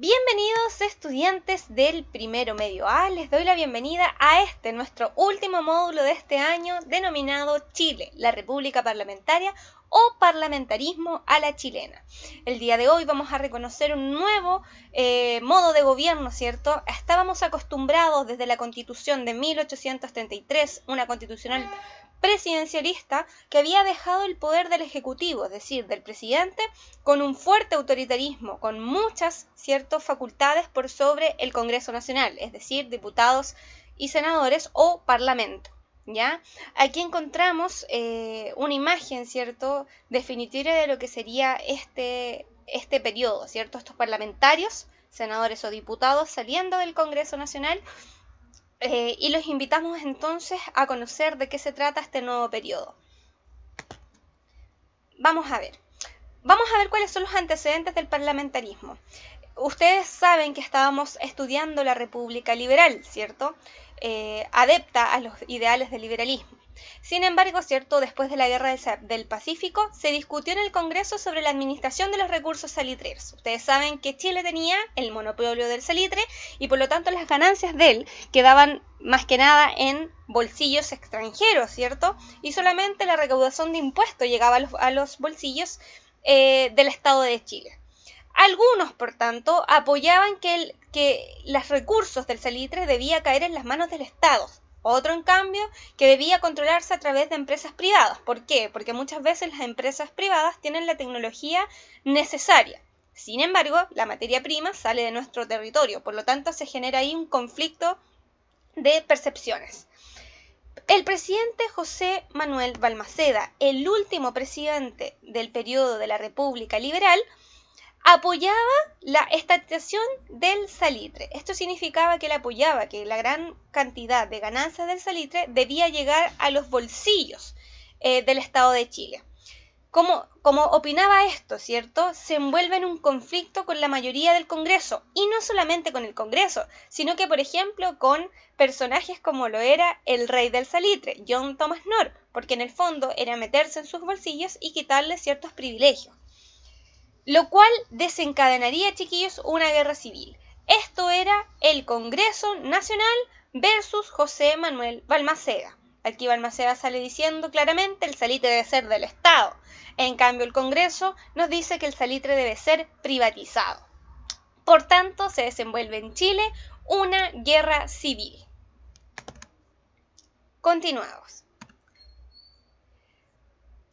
Bienvenidos estudiantes del primero medio A, les doy la bienvenida a nuestro último módulo de este año denominado Chile, la República Parlamentaria o Parlamentarismo a la Chilena. El día de hoy vamos a reconocer un nuevo modo de gobierno, ¿cierto? Estábamos acostumbrados desde la Constitución de 1833, una constitucional presidencialista que había dejado el poder del Ejecutivo, es decir, del presidente, con un fuerte autoritarismo, con muchas, ¿cierto?, facultades por sobre el Congreso Nacional, es decir, diputados y senadores o parlamento. ¿Ya? Aquí encontramos una imagen, ¿cierto?, definitiva de lo que sería este periodo, ¿cierto? Estos parlamentarios, senadores o diputados saliendo del Congreso Nacional y los invitamos entonces a conocer de qué se trata este nuevo periodo. Vamos a ver cuáles son los antecedentes del parlamentarismo. Ustedes saben que estábamos estudiando la República Liberal, ¿cierto? Adepta a los ideales del liberalismo. Sin embargo, ¿cierto?, después de la Guerra del Pacífico, se discutió en el Congreso sobre la administración de los recursos salitreros. Ustedes saben que Chile tenía el monopolio del salitre y por lo tanto las ganancias de él quedaban más que nada en bolsillos extranjeros, ¿cierto? Y solamente la recaudación de impuestos llegaba a los bolsillos del Estado de Chile. Algunos, por tanto, apoyaban que los recursos del salitre debía caer en las manos del Estado. Otro, en cambio, que debía controlarse a través de empresas privadas. ¿Por qué? Porque muchas veces las empresas privadas tienen la tecnología necesaria. Sin embargo, la materia prima sale de nuestro territorio, por lo tanto se genera ahí un conflicto de percepciones. El presidente José Manuel Balmaceda, el último presidente del periodo de la República Liberal, apoyaba la estatización del salitre. Esto significaba que él apoyaba que la gran cantidad de ganancias del salitre debía llegar a los bolsillos del Estado de Chile. Como opinaba esto, ¿cierto?, se envuelve en un conflicto con la mayoría del Congreso, y no solamente con el Congreso, sino que, por ejemplo, con personajes como lo era el rey del salitre, John Thomas North, porque en el fondo era meterse en sus bolsillos y quitarle ciertos privilegios. Lo cual desencadenaría, chiquillos, una guerra civil. Esto era el Congreso Nacional versus José Manuel Balmaceda. Aquí Balmaceda sale diciendo claramente el salitre debe ser del Estado. En cambio, el Congreso nos dice que el salitre debe ser privatizado. Por tanto, se desenvuelve en Chile una guerra civil. Continuamos.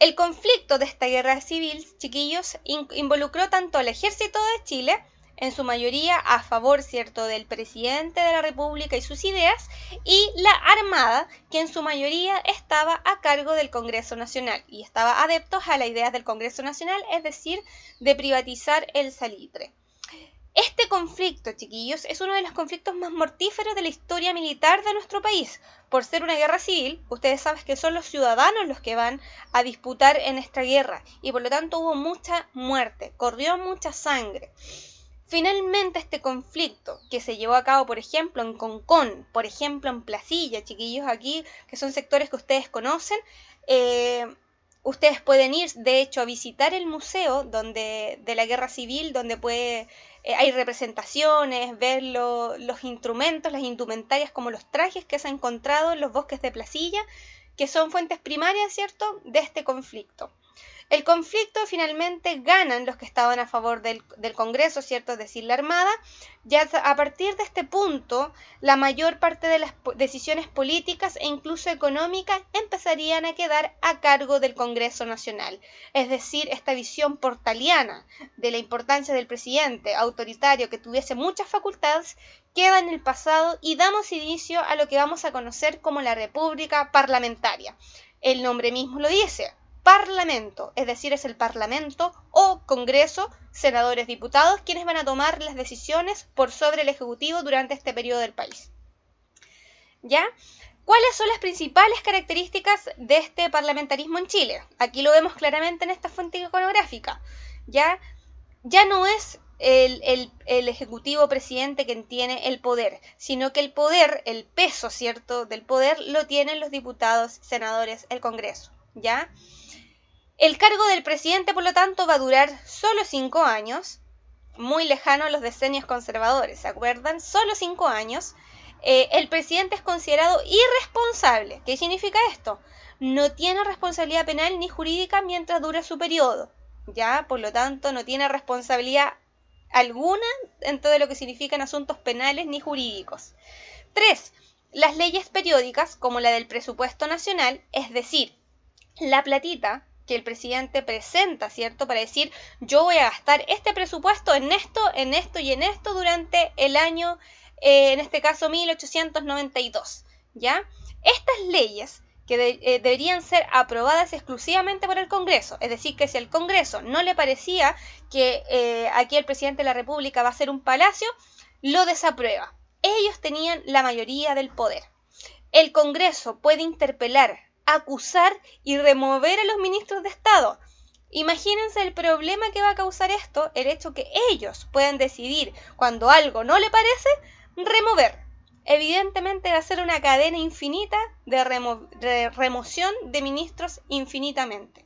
El conflicto de esta guerra civil, chiquillos, involucró tanto al ejército de Chile, en su mayoría a favor, ¿cierto?, del presidente de la República y sus ideas, y la Armada, que en su mayoría estaba a cargo del Congreso Nacional y estaba adeptos a las ideas del Congreso Nacional, es decir, de privatizar el salitre. Este conflicto, chiquillos, es uno de los conflictos más mortíferos de la historia militar de nuestro país. Por ser una guerra civil, ustedes saben que son los ciudadanos los que van a disputar en esta guerra y por lo tanto hubo mucha muerte, corrió mucha sangre. Finalmente este conflicto que se llevó a cabo, por ejemplo, en Concón, por ejemplo, en Placilla, chiquillos, aquí, que son sectores que ustedes conocen, ustedes pueden ir, de hecho, a visitar el museo de la guerra civil, donde hay representaciones, ver los instrumentos, las indumentarias como los trajes que se han encontrado en los bosques de Placilla, que son fuentes primarias, ¿cierto?, de este conflicto. El conflicto finalmente ganan los que estaban a favor del Congreso, ¿cierto?, es decir, la Armada. Ya a partir de este punto, la mayor parte de las decisiones políticas e incluso económicas empezarían a quedar a cargo del Congreso Nacional. Es decir, esta visión portaliana de la importancia del presidente autoritario que tuviese muchas facultades queda en el pasado y damos inicio a lo que vamos a conocer como la República Parlamentaria. El nombre mismo lo dice. Parlamento, es decir, es el Parlamento o Congreso, senadores, diputados, quienes van a tomar las decisiones por sobre el Ejecutivo durante este periodo del país. ¿Ya? ¿Cuáles son las principales características de este parlamentarismo en Chile? Aquí lo vemos claramente en esta fuente iconográfica. Ya no es el Ejecutivo presidente quien tiene el poder, sino que el poder, el peso, ¿cierto?, del poder lo tienen los diputados, senadores, el Congreso. ¿Ya? El cargo del presidente, por lo tanto, va a durar solo 5 años muy lejano a los decenios conservadores, ¿se acuerdan? Solo 5 años. El presidente es considerado irresponsable. ¿Qué significa esto? No tiene responsabilidad penal ni jurídica mientras dure su periodo, ¿ya? Por lo tanto, no tiene responsabilidad alguna en todo lo que significan asuntos penales ni jurídicos. 3. Las leyes periódicas, como la del presupuesto nacional, es decir, la platita que el presidente presenta, ¿cierto? Para decir, yo voy a gastar este presupuesto en esto y en esto durante el año, en este caso 1892, ¿ya? Estas leyes que deberían ser aprobadas exclusivamente por el Congreso, es decir, que si al Congreso no le parecía que aquí el presidente de la República va a ser un palacio, lo desaprueba. Ellos tenían la mayoría del poder. El Congreso puede interpelar, acusar y remover a los ministros de Estado. Imagínense el problema que va a causar esto, el hecho que ellos puedan decidir cuando algo no le parece, remover. Evidentemente va a ser una cadena infinita de remoción de ministros infinitamente.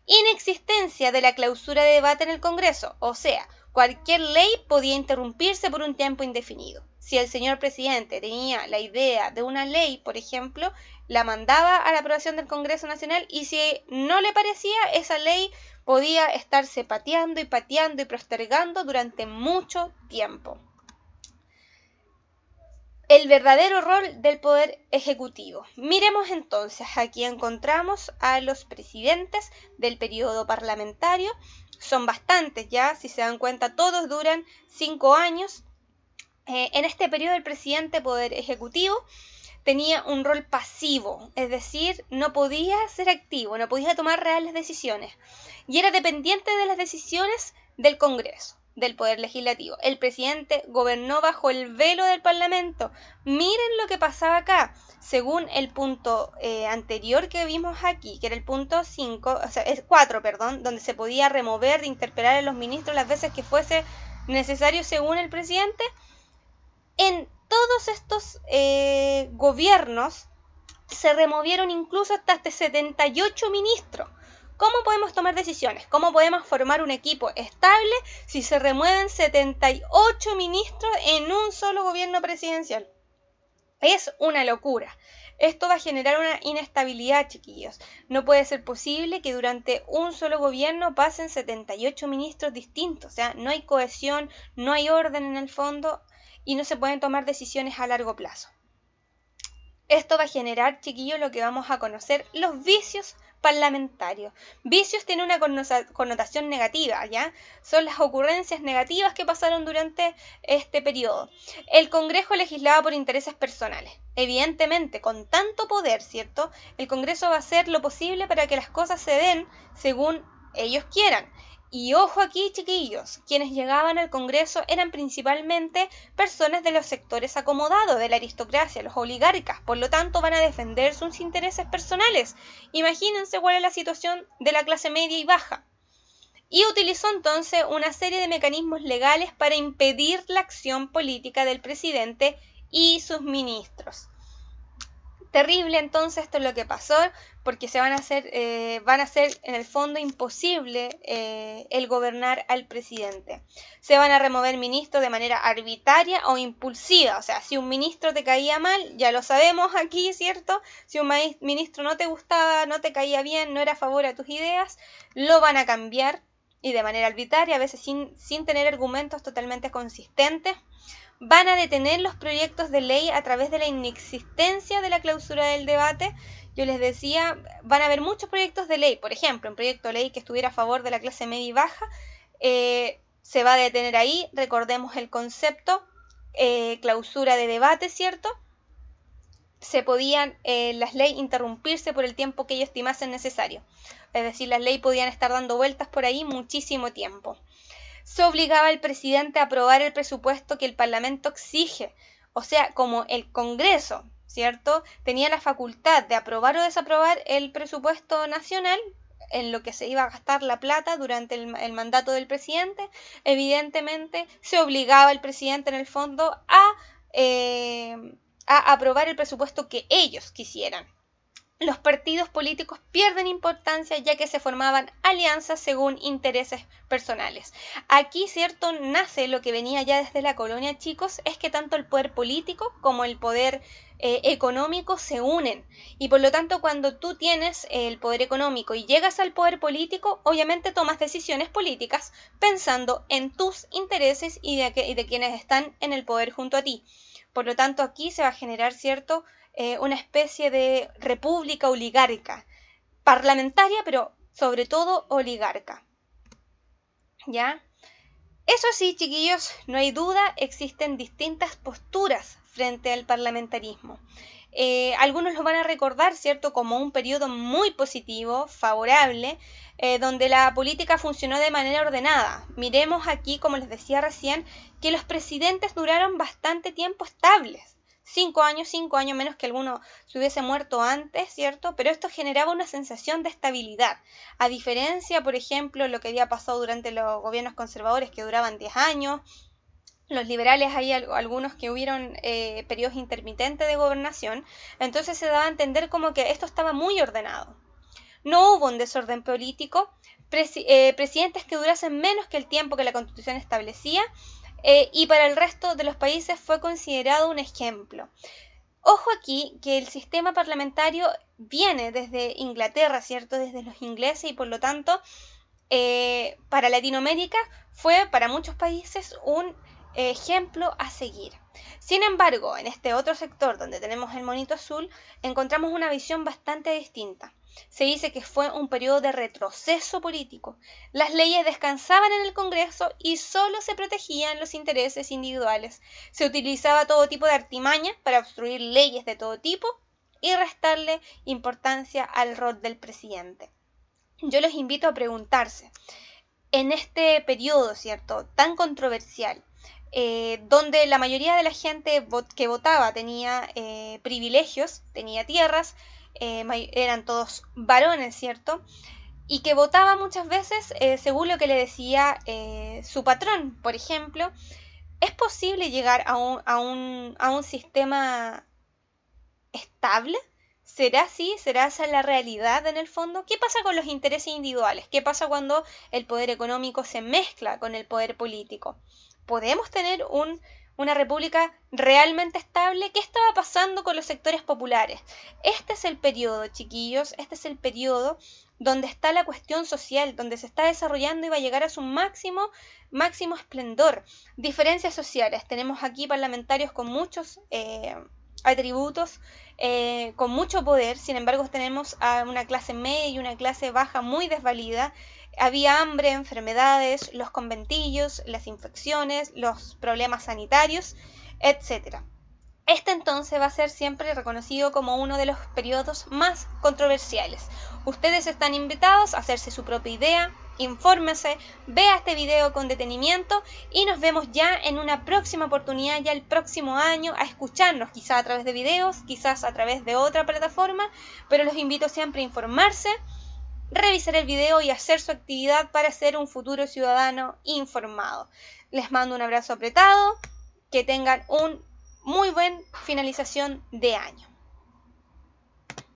Inexistencia de la clausura de debate en el Congreso, o sea, cualquier ley podía interrumpirse por un tiempo indefinido. Si el señor presidente tenía la idea de una ley, por ejemplo, la mandaba a la aprobación del Congreso Nacional y si no le parecía, esa ley podía estarse pateando y postergando durante mucho tiempo. El verdadero rol del poder ejecutivo. Miremos entonces, aquí encontramos a los presidentes del periodo parlamentario. Son bastantes ya, si se dan cuenta, todos duran 5 años. En este periodo el presidente poder ejecutivo tenía un rol pasivo, es decir, no podía ser activo, no podía tomar reales decisiones y era dependiente de las decisiones del Congreso, del Poder Legislativo. El presidente gobernó bajo el velo del Parlamento. Miren lo que pasaba acá. Según el punto anterior que vimos aquí, que era el punto 5, o sea, es 4, perdón, donde se podía remover, interpelar a los ministros las veces que fuese necesario según el presidente, en todos estos gobiernos se removieron incluso hasta 78 ministros. ¿Cómo podemos tomar decisiones? ¿Cómo podemos formar un equipo estable si se remueven 78 ministros en un solo gobierno presidencial? Es una locura. Esto va a generar una inestabilidad, chiquillos. No puede ser posible que durante un solo gobierno pasen 78 ministros distintos. O sea, no hay cohesión, no hay orden en el fondo y no se pueden tomar decisiones a largo plazo. Esto va a generar, chiquillos, lo que vamos a conocer, los vicios parlamentarios. Vicios tiene una connotación negativa, ¿ya? Son las ocurrencias negativas que pasaron durante este periodo. El Congreso legislaba por intereses personales. Evidentemente, con tanto poder, ¿cierto? El Congreso va a hacer lo posible para que las cosas se den según ellos quieran. Y ojo aquí, chiquillos, quienes llegaban al Congreso eran principalmente personas de los sectores acomodados, de la aristocracia, los oligarcas, por lo tanto van a defender sus intereses personales. Imagínense cuál es la situación de la clase media y baja. Y utilizó entonces una serie de mecanismos legales para impedir la acción política del presidente y sus ministros. Terrible entonces esto es lo que pasó, porque van a hacer en el fondo imposible el gobernar al presidente. Se van a remover ministros de manera arbitraria o impulsiva, o sea, si un ministro te caía mal, ya lo sabemos aquí, ¿cierto? Si un ministro no te gustaba, no te caía bien, no era a favor de tus ideas, lo van a cambiar y de manera arbitraria, a veces sin tener argumentos totalmente consistentes. Van a detener los proyectos de ley a través de la inexistencia de la clausura del debate. Yo les decía, van a haber muchos proyectos de ley. Por ejemplo, un proyecto de ley que estuviera a favor de la clase media y baja, se va a detener ahí. Recordemos el concepto, clausura de debate, ¿cierto? Se podían las leyes interrumpirse por el tiempo que ellos estimasen necesario. Es decir, las leyes podían estar dando vueltas por ahí muchísimo tiempo. Se obligaba al presidente a aprobar el presupuesto que el Parlamento exige, o sea, como el Congreso, ¿cierto? Tenía la facultad de aprobar o desaprobar el presupuesto nacional, en lo que se iba a gastar la plata durante el mandato del presidente. Evidentemente, se obligaba al presidente en el fondo a aprobar el presupuesto que ellos quisieran. los partidos políticos pierden importancia ya que se formaban alianzas según intereses personales. Aquí, cierto, nace lo que venía ya desde la colonia, chicos, es que tanto el poder político como el poder económico se unen, y por lo tanto cuando tú tienes el poder económico y llegas al poder político, obviamente tomas decisiones políticas pensando en tus intereses y de quienes están en el poder junto a ti. Por lo tanto, aquí se va a generar, cierto, una especie de república oligárquica, parlamentaria, pero sobre todo oligarca. ¿Ya? Eso sí, chiquillos, no hay duda, existen distintas posturas frente al parlamentarismo. Algunos lo van a recordar, ¿cierto?, como un periodo muy positivo, favorable, donde la política funcionó de manera ordenada. Miremos aquí, como les decía recién, que los presidentes duraron bastante tiempo estables. 5 años menos que alguno se hubiese muerto antes, ¿cierto? Pero esto generaba una sensación de estabilidad. A diferencia, por ejemplo, lo que había pasado durante los gobiernos conservadores que duraban 10 años, los liberales hay algunos que hubieron periodos intermitentes de gobernación, entonces se daba a entender como que esto estaba muy ordenado. No hubo un desorden político, presidentes que durasen menos que el tiempo que la Constitución establecía, y para el resto de los países fue considerado un ejemplo. Ojo aquí que el sistema parlamentario viene desde Inglaterra, ¿cierto? Desde los ingleses, y por lo tanto para Latinoamérica fue para muchos países un ejemplo a seguir. Sin embargo, en este otro sector donde tenemos el monito azul, encontramos una visión bastante distinta. Se dice que fue un periodo de retroceso político. Las leyes descansaban en el Congreso y solo se protegían los intereses individuales. Se utilizaba todo tipo de artimaña para obstruir leyes de todo tipo y restarle importancia al rol del presidente. Yo los invito a preguntarse, en este periodo, ¿cierto?, tan controversial, donde la mayoría de la gente que votaba tenía privilegios, tenía tierras, eran todos varones, ¿cierto?, y que votaba muchas veces según lo que le decía su patrón. Por ejemplo, ¿es posible llegar a un sistema estable? ¿Será así? ¿Será esa la realidad en el fondo? ¿Qué pasa con los intereses individuales? ¿Qué pasa cuando el poder económico se mezcla con el poder político? ¿Podemos tener una república realmente estable? ¿Qué estaba pasando con los sectores populares? Este es el periodo, chiquillos, este es el periodo donde está la cuestión social, donde se está desarrollando y va a llegar a su máximo esplendor. Diferencias sociales. Tenemos aquí parlamentarios con muchos atributos, con mucho poder. Sin embargo, tenemos a una clase media y una clase baja muy desvalida. Había hambre, enfermedades, los conventillos, las infecciones, los problemas sanitarios, etc. Este entonces va a ser siempre reconocido como uno de los periodos más controversiales. Ustedes están invitados a hacerse su propia idea, infórmese, vea este video con detenimiento y nos vemos ya en una próxima oportunidad, ya el próximo año, a escucharnos, quizás a través de videos, quizás a través de otra plataforma, pero los invito siempre a informarse, revisar el video y hacer su actividad para ser un futuro ciudadano informado. Les mando un abrazo apretado, que tengan un muy buen finalización de año.